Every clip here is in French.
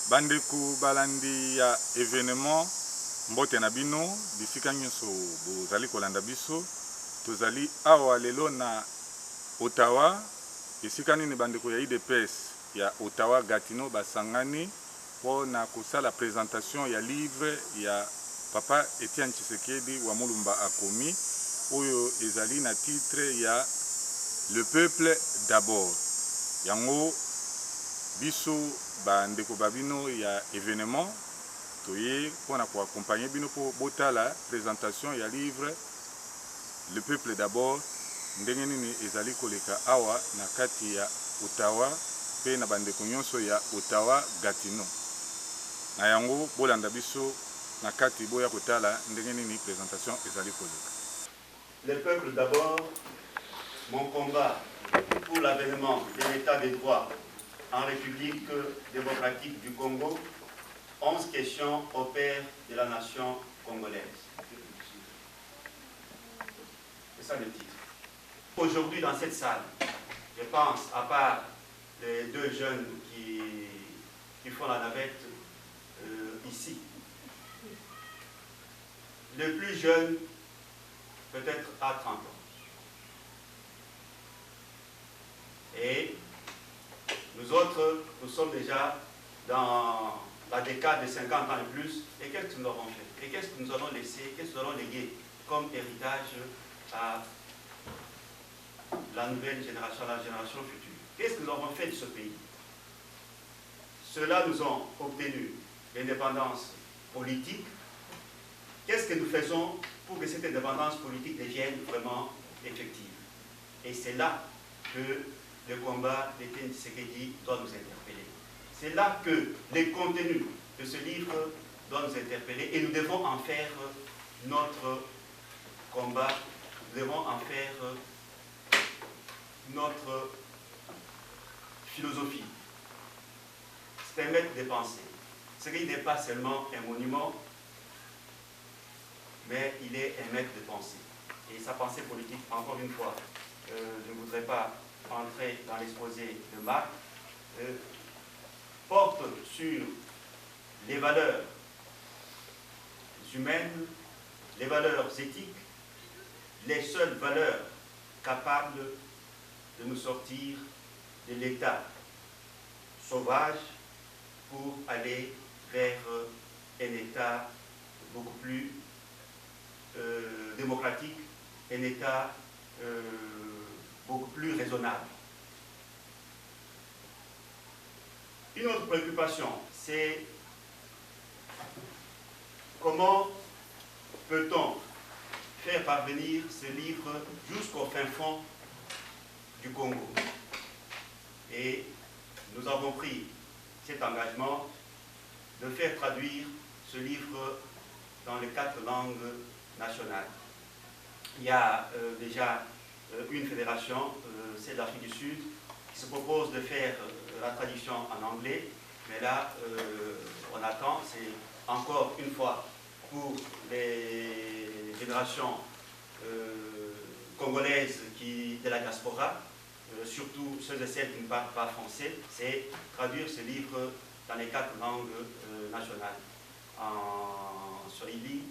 Bandeku balandi ya événement mbote na bino bisika nyonso bozali kolanda biso tozali awa lelo na Ottawa esika nini bandeko ya IDPS ya Ottawa Gatineau basangani pour na kosala présentation ya livre ya Papa Etienne Tshisekedi wa Mulumba akomi oyo ezali na titre ya Le peuple d'abord. Yango biso bandeko babino ya événement toye pona ko accompagner bino pour botala présentation ya livre Le peuple d'abord ndenge nini ezali koleka awa na kati ya Ottawa pe na bandeko nyonso ya Ottawa Gatineau. Na yango bolanda biso na kati boya kotala ndenge nini présentation ezali koleka. Le peuple d'abord, mon combat pour l'avènement de l'état de droit en République démocratique du Congo, 11 questions au père de la nation congolaise. C'est ça le titre. Aujourd'hui dans cette salle, je pense, à part les deux jeunes qui font la navette ici, le plus jeune peut-être à 30 ans. Et nous autres, nous sommes déjà dans la décade de 50 ans et plus. Et qu'est-ce que nous avons fait? Et qu'est-ce que nous allons laisser, qu'est-ce que nous allons léguer comme héritage à la nouvelle génération, à la génération future? Qu'est-ce que nous avons fait de ce pays? Ceux-là nous ont obtenu l'indépendance politique. Qu'est-ce que nous faisons pour que cette indépendance politique devienne vraiment effective? Et c'est là que le combat d'Etienne Tshisekedi doit nous interpeller. C'est là que les contenus de ce livre doivent nous interpeller et nous devons en faire notre combat, nous devons en faire notre philosophie. C'est un maître de pensée. Ce qui n'est pas seulement un monument, mais il est un maître de pensée. Et sa pensée politique, encore une fois, je ne voudrais pas entrer dans l'exposé de Marc, porte sur les valeurs humaines, les valeurs éthiques, les seules valeurs capables de nous sortir de l'état sauvage pour aller vers un état beaucoup plus démocratique, un état beaucoup plus raisonnable. Une autre préoccupation, c'est comment peut-on faire parvenir ce livre jusqu'au fin fond du Congo. Et nous avons pris cet engagement de faire traduire ce livre dans les 4 langues nationales. Il y a déjà une fédération, c'est l'Afrique du Sud, qui se propose de faire la traduction en anglais, mais là, on attend, c'est encore une fois pour les générations congolaises de la diaspora, surtout ceux et celles qui ne parlent pas français, c'est traduire ce livre dans les 4 langues nationales, en Swahili,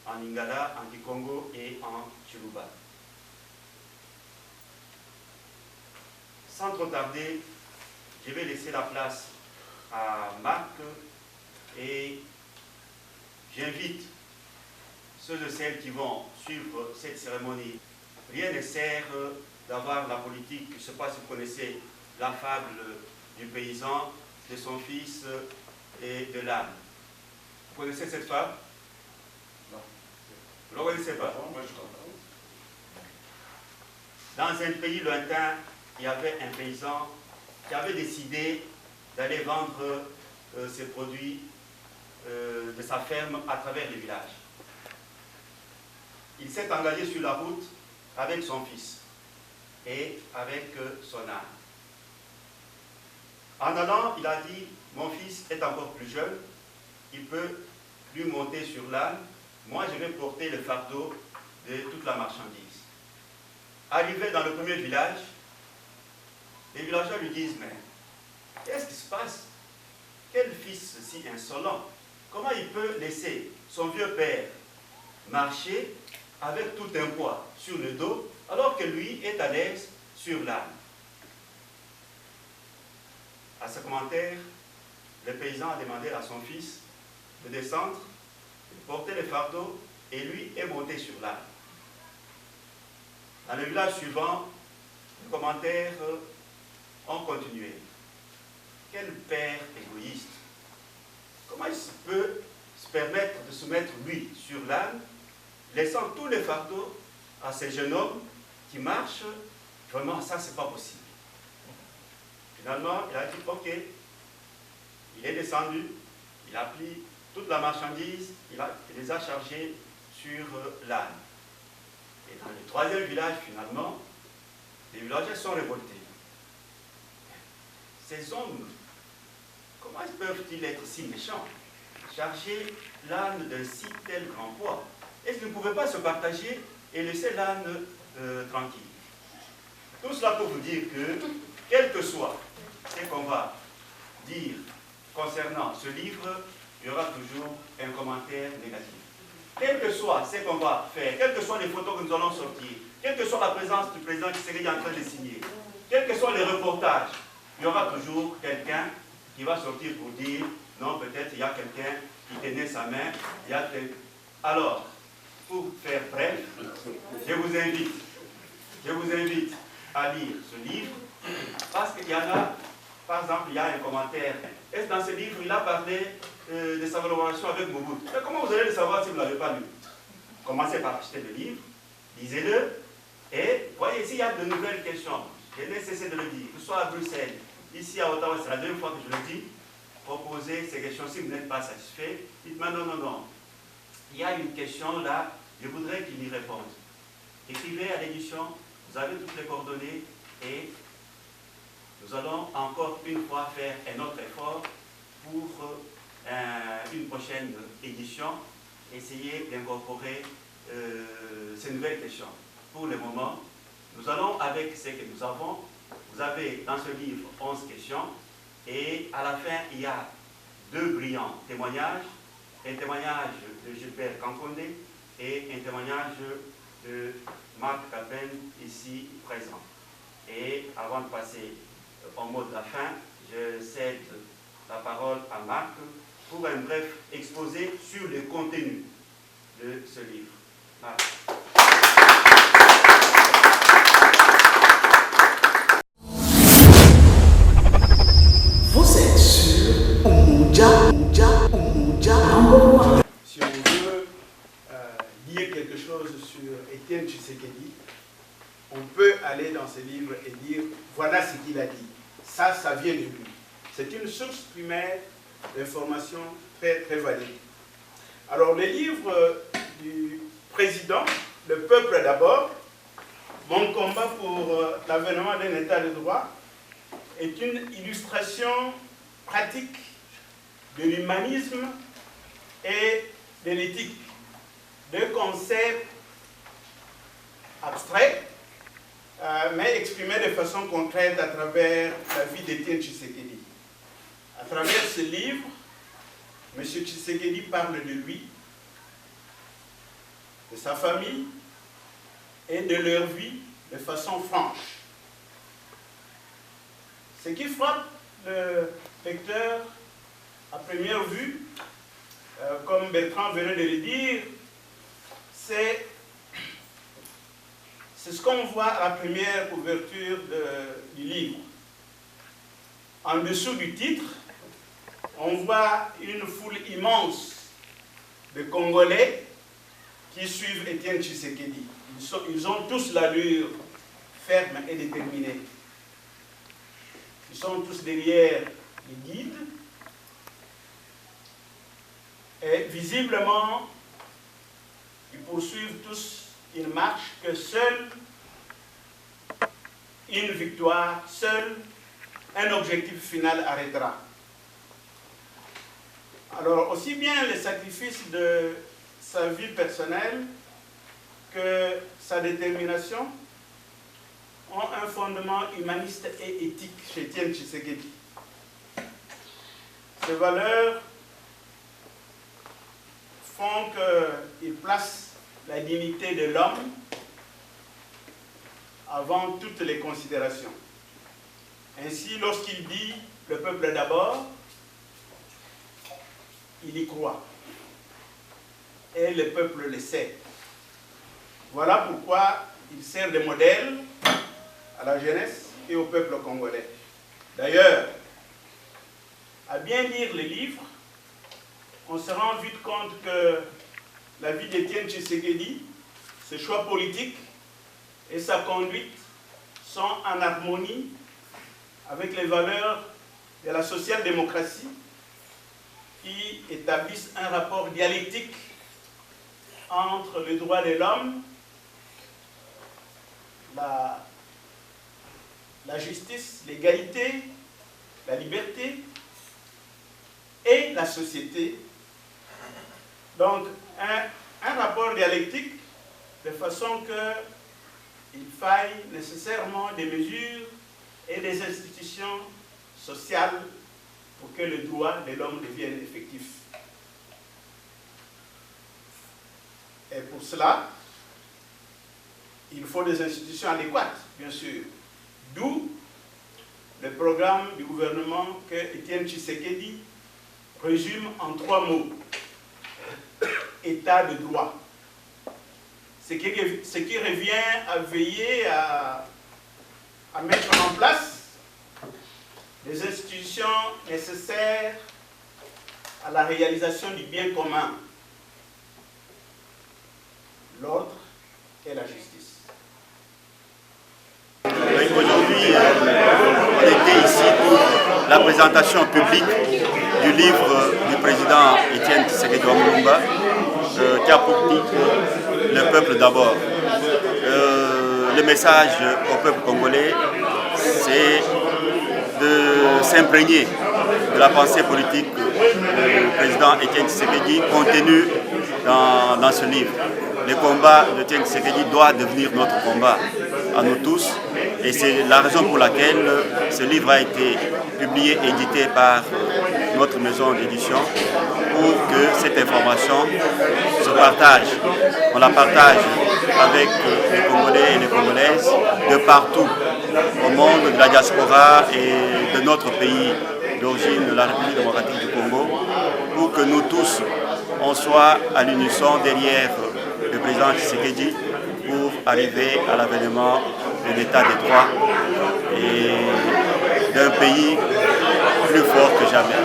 en Lingala, en Kikongo et en Chiluba. Sans trop tarder, je vais laisser la place à Marc et j'invite ceux et celles qui vont suivre cette cérémonie. Rien ne sert d'avoir la politique, je ne sais pas si vous connaissez la fable du paysan, de son fils et de l'âne. Vous connaissez cette fable? Non. Vous ne la connaissez pas? Non, moi je comprends. Dans un pays lointain, il y avait un paysan qui avait décidé d'aller vendre ses produits de sa ferme à travers les villages. Il s'est engagé sur la route avec son fils et avec son âne. En allant, il a dit, mon fils est encore plus jeune, il peut lui monter sur l'âne, moi je vais porter le fardeau de toute la marchandise. Arrivé dans le premier village, les villageois lui disent, mais Qu'est-ce qui se passe? Quel fils si insolent? Comment il peut laisser son vieux père marcher avec tout un poids sur le dos, alors que lui est à l'aise sur l'âne? À ce commentaire, le paysan a demandé à son fils de descendre, de porter le fardeau, et lui est monté sur l'âne. Dans le village suivant, les commentaires ont continué. Quel père égoïste! Comment il peut se permettre de se mettre lui sur l'âne, laissant tous les fardeaux à ces jeunes hommes qui marchent? Vraiment, ça, c'est pas possible. Finalement, il a dit, ok, il est descendu, il a pris toute la marchandise, il les a chargés sur l'âne. Et dans le troisième village, finalement, les villageois sont révoltés. Ces hommes, comment peuvent-ils être si méchants? Charger l'âne d'un si tel grand poids. Est-ce qu'ils ne pouvaient pas se partager et laisser l'âne tranquille? Tout cela pour vous dire que, quel que soit ce qu'on va dire concernant ce livre, il y aura toujours un commentaire négatif. Quel que soit ce qu'on va faire, quelles que soient les photos que nous allons sortir, quelle que soit la présence du président qui serait en train de signer, quels que soient les reportages, il y aura toujours quelqu'un qui va sortir pour dire non, peut-être il y a quelqu'un qui tenait sa main. Alors, pour faire bref, je vous invite à lire ce livre, parce qu'il y en a, par exemple, il y a un commentaire. Est-ce dans ce livre, il a parlé de sa collaboration avec Mobutu? Mais comment vous allez le savoir si vous ne l'avez pas lu? Commencez par acheter le livre, lisez-le, et voyez, ici, il y a de nouvelles questions. Je n'ai cessé de le dire, que ce soit à Bruxelles, ici à Ottawa, c'est la deuxième fois que je le dis. Proposez ces questions. Si vous n'êtes pas satisfait, dites-moi non. Il y a une question là, je voudrais qu'il y réponde. Écrivez à l'édition, vous avez toutes les coordonnées et nous allons encore une fois faire un autre effort pour une prochaine édition, essayer d'incorporer ces nouvelles questions. Pour le moment, nous allons avec ce que nous avons. Vous avez dans ce livre 11 questions. Et à la fin, il y a 2 brillants témoignages, un témoignage de Gilbert Kankondé et un témoignage de Marc Capen, ici présent. Et avant de passer au mot de la fin, je cède la parole à Marc pour un bref exposé sur le contenu de ce livre. Marc. Si on veut dire quelque chose sur Étienne Tshisekedi, on peut aller dans ce livre et dire voilà ce qu'il a dit. Ça vient de lui. C'est une source primaire d'information très, très valide. Alors, le livre du président, Le peuple d'abord, mon combat pour l'avènement d'un état de droit, est une illustration pratique de l'humanisme et de l'éthique, 2 concepts abstraits, mais exprimés de façon concrète à travers la vie d'Étienne Tshisekedi. À travers ce livre, M. Tshisekedi parle de lui, de sa famille et de leur vie de façon franche. Ce qui frappe le lecteur à première vue, comme Bertrand venait de le dire, c'est ce qu'on voit à la première ouverture du livre. En dessous du titre, on voit une foule immense de Congolais qui suivent Étienne Tshisekedi. Ils ont tous l'allure ferme et déterminée. Ils sont tous derrière les guides. Et visiblement, ils poursuivent tous une marche que seule une victoire, seul un objectif final arrêtera. Alors, aussi bien le sacrifice de sa vie personnelle que sa détermination ont un fondement humaniste et éthique chez Étienne Tshisekedi. Ces valeurs font qu'ils placent la dignité de l'homme avant toutes les considérations. Ainsi, lorsqu'il dit « le peuple d'abord », il y croit. Et le peuple le sait. Voilà pourquoi il sert de modèle à la jeunesse et au peuple congolais. D'ailleurs, à bien lire les livres, on se rend vite compte que la vie d'Étienne Tshisekedi, ses choix politiques et sa conduite sont en harmonie avec les valeurs de la social-démocratie qui établissent un rapport dialectique entre les droits de l'homme, la justice, l'égalité, la liberté et la société. Donc, un rapport dialectique de façon qu'il faille nécessairement des mesures et des institutions sociales pour que le droit de l'homme devienne effectif. Et pour cela, il faut des institutions adéquates, bien sûr. D'où le programme du gouvernement que Étienne Tshisekedi résume en 3 mots. État de droit. Ce qui revient à veiller à mettre en place les institutions nécessaires à la réalisation du bien commun, l'ordre et la justice. Aujourd'hui, on était ici pour la présentation publique du livre du président Étienne Tshisekedi Lumumba, qui a pour titre « Le peuple d'abord ». Le message au peuple congolais, c'est de s'imprégner de la pensée politique du président Étienne Tshisekedi contenue dans ce livre. Le combat d'Étienne Tshisekedi doit devenir notre combat à nous tous, et c'est la raison pour laquelle ce livre a été publié et édité par notre maison d'édition pour que cette information se partage. On la partage avec les Congolais et les Congolaises de partout au monde, de la diaspora et de notre pays d'origine, de la République démocratique du Congo, pour que nous tous, on soit à l'unisson derrière le président Tshisekedi pour arriver à l'avènement de l'état des droits et d'un pays plus fort que jamais.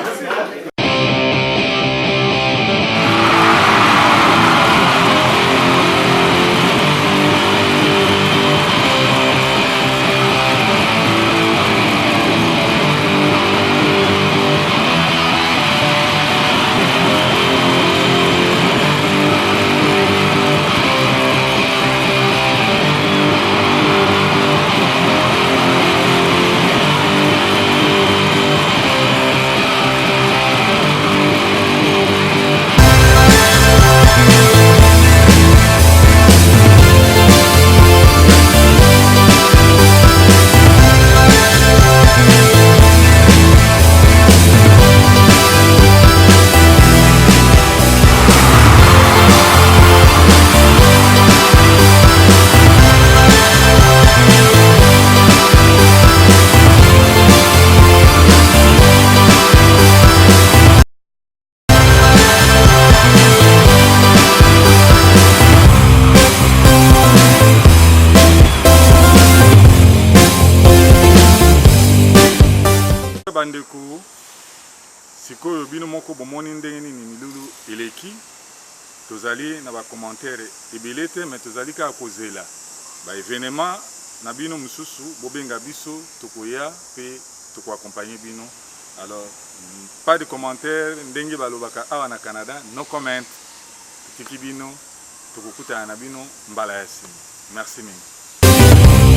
bandeko sikoyo bino moko bomoni ndenge nini milulu eleki tozali na ba commentaire ebele te mais tozali ka kozela ba événement na bino mususu bobenga biso tokoya pe toko accompagner bino. Alors pas de commentaire ndenge balobaka awa na Canada, no comment, tiki bino tokokuta na bino mbala ya sima. Merci mingi.